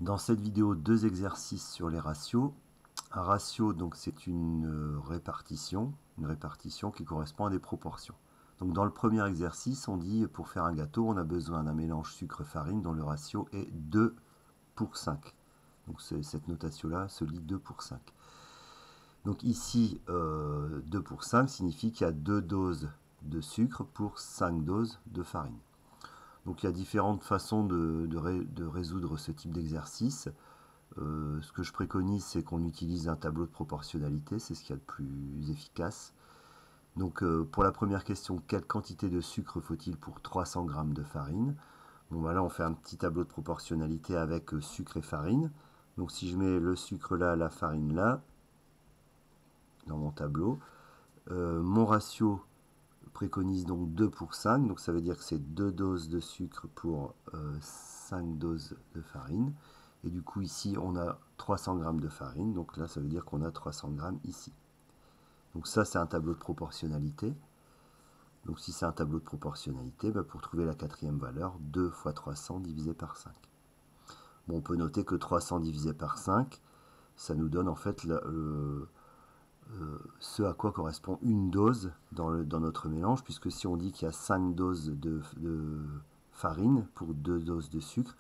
Dans cette vidéo, deux exercices sur les ratios. Un ratio, donc c'est une répartition qui correspond à des proportions. Donc dans le premier exercice, on dit pour faire un gâteau, on a besoin d'un mélange sucre-farine dont le ratio est 2 pour 5. Donc cette notation-là se lit 2 pour 5. Donc ici, 2 pour 5 signifie qu'il y a 2 doses de sucre pour 5 doses de farine. Donc il y a différentes façons de résoudre ce type d'exercice. Ce que je préconise, c'est qu'on utilise un tableau de proportionnalité, c'est ce qu'il y a de plus efficace. Donc pour la première question, quelle quantité de sucre faut-il pour 300 g de farine? Bon, voilà, on fait un petit tableau de proportionnalité avec sucre et farine. Donc si je mets le sucre là, la farine là, dans mon tableau, mon ratio préconise donc 2 pour 5, donc ça veut dire que c'est 2 doses de sucre pour 5 doses de farine. Et du coup ici on a 300 g de farine, donc là ça veut dire qu'on a 300 g ici. Donc ça c'est un tableau de proportionnalité. Donc si c'est un tableau de proportionnalité, pour trouver la quatrième valeur, 2 fois 300 divisé par 5. Bon, on peut noter que 300 divisé par 5, ça nous donne en fait ce à quoi correspond une dose dans notre mélange, puisque si on dit qu'il y a 5 doses de farine pour 2 doses de sucre,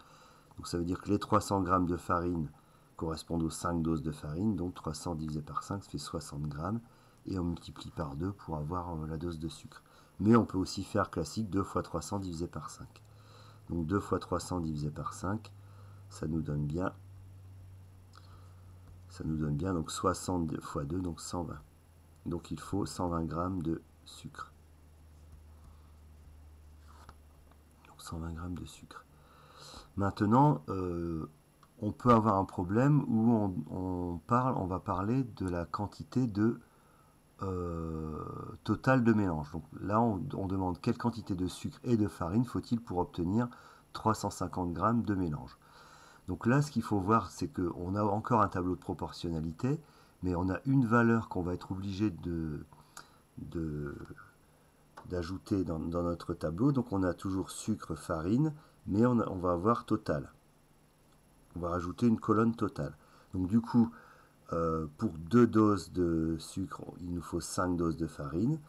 donc ça veut dire que les 300 g de farine correspondent aux 5 doses de farine, donc 300 divisé par 5, ça fait 60 g, et on multiplie par 2 pour avoir la dose de sucre. Mais on peut aussi faire classique 2 fois 300 divisé par 5. Donc 2 fois 300 divisé par 5, ça nous donne bien donc 60 fois 2, donc 120. Donc il faut 120 g de sucre. Donc 120 g de sucre. Maintenant, on peut avoir un problème où on va parler de la quantité de totale de mélange. Donc là, on demande quelle quantité de sucre et de farine faut-il pour obtenir 350 g de mélange. Donc là, ce qu'il faut voir, c'est qu'on a encore un tableau de proportionnalité, mais on a une valeur qu'on va être obligé d'ajouter dans notre tableau. Donc on a toujours sucre, farine, mais on va avoir total. On va rajouter une colonne totale. Donc du coup, pour 2 doses de sucre, il nous faut 5 doses de farine.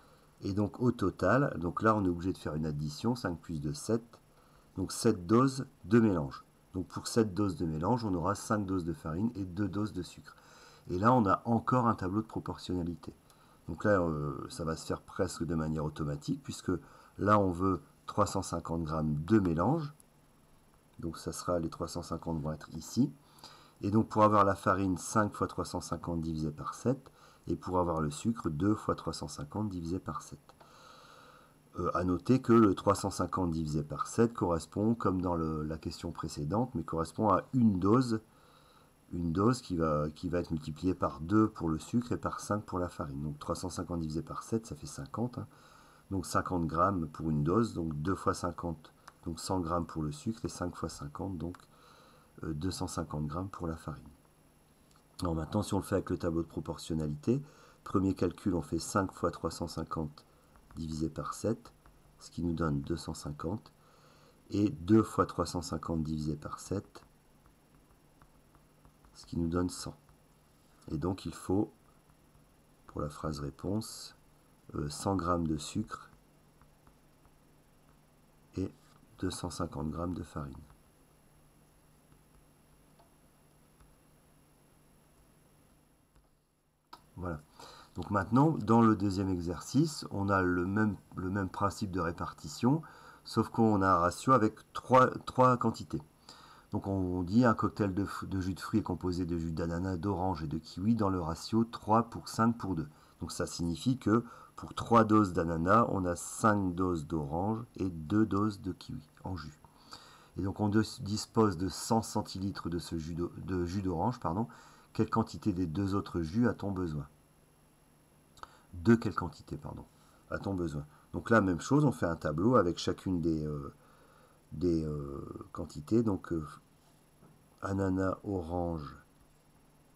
Et donc au total, donc là on est obligé de faire une addition, 5 plus 2, 7. Donc 7 doses de mélange. Donc pour 7 doses de mélange, on aura 5 doses de farine et 2 doses de sucre. Et là, on a encore un tableau de proportionnalité. Donc là, ça va se faire presque de manière automatique, puisque là, on veut 350 g de mélange. Donc ça sera, les 350 vont être ici. Et donc pour avoir la farine, 5 fois 350 divisé par 7. Et pour avoir le sucre, 2 fois 350 divisé par 7. À noter que le 350 divisé par 7 correspond, comme dans la question précédente, mais correspond à une dose qui va être multipliée par 2 pour le sucre et par 5 pour la farine. Donc 350 divisé par 7, ça fait 50. Hein. Donc 50 grammes pour une dose, donc 2 fois 50, donc 100 grammes pour le sucre, et 5 fois 50, donc 250 grammes pour la farine. Alors maintenant, si on le fait avec le tableau de proportionnalité, premier calcul, on fait 5 fois 350 divisé par 7, ce qui nous donne 250, et 2 fois 350 divisé par 7, ce qui nous donne 100. Et donc il faut, pour la phrase réponse, 100 g de sucre et 250 g de farine. Voilà. Donc maintenant, dans le deuxième exercice, on a le même principe de répartition, sauf qu'on a un ratio avec trois quantités. Donc on dit un cocktail de jus de fruits est composé de jus d'ananas, d'orange et de kiwi dans le ratio 3 pour 5 pour 2. Donc ça signifie que pour 3 doses d'ananas, on a 5 doses d'orange et 2 doses de kiwi en jus. Et donc on dispose de 100 centilitres de ce jus d'orange. Quelle quantité des deux autres jus a-t-on besoin? De quelle quantité, a-t-on besoin? Donc là, même chose, on fait un tableau avec chacune des quantités. Donc ananas, orange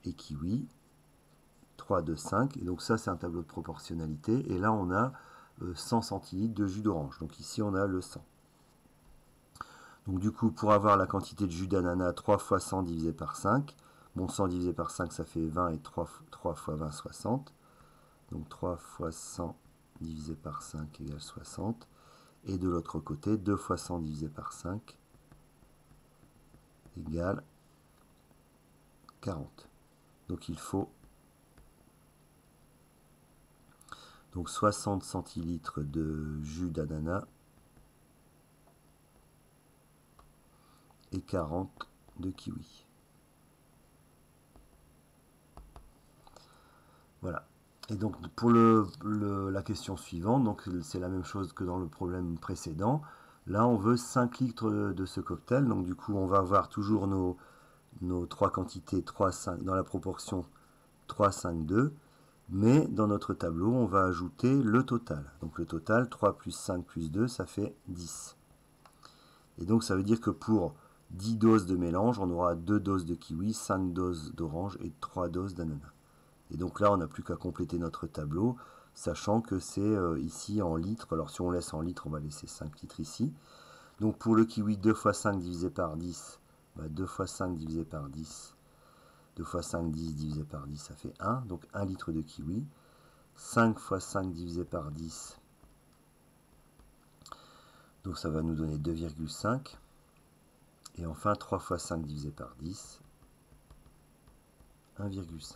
et kiwi, 3, 2, 5. Et donc ça, c'est un tableau de proportionnalité. Et là, on a 100 centilitres de jus d'orange. Donc ici, on a le 100. Donc du coup, pour avoir la quantité de jus d'ananas, 3 fois 100 divisé par 5. Bon, 100 divisé par 5, ça fait 20 et 3 fois 20, 60. Donc 3 fois 100 divisé par 5 égale 60. Et de l'autre côté, 2 fois 100 divisé par 5 égale 40. Donc il faut donc 60 centilitres de jus d'ananas et 40 de kiwi. Voilà. Et donc pour la question suivante, donc c'est la même chose que dans le problème précédent. Là, on veut 5 litres de ce cocktail. Donc du coup, on va avoir toujours nos trois quantités 3, 5, dans la proportion 3, 5, 2. Mais dans notre tableau, on va ajouter le total. Donc le total, 3 plus 5 plus 2, ça fait 10. Et donc ça veut dire que pour 10 doses de mélange, on aura 2 doses de kiwi, 5 doses d'orange et 3 doses d'ananas. Et donc là, on n'a plus qu'à compléter notre tableau, sachant que c'est ici en litres. Alors si on laisse en litres, on va laisser 5 litres ici. Donc pour le kiwi, 2 fois 5 divisé par 10, 2 fois 5 divisé par 10, 2 fois 5, 10 divisé par 10, ça fait 1. Donc 1 litre de kiwi. 5 fois 5 divisé par 10, donc ça va nous donner 2,5. Et enfin 3 fois 5 divisé par 10, 1,5.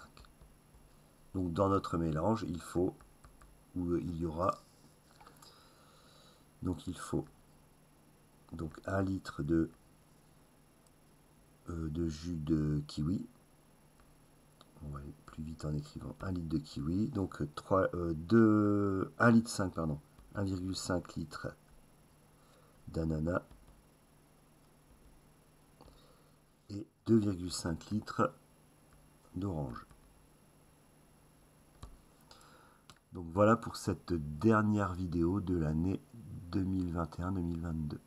Donc dans notre mélange, il faut, ou il y aura, donc il faut donc 1 litre de jus de kiwi. On va aller plus vite en écrivant 1 litre de kiwi. Donc 1 litre 5, pardon, 1,5 litre d'ananas et 2,5 litres d'orange. Donc voilà pour cette dernière vidéo de l'année 2021-2022.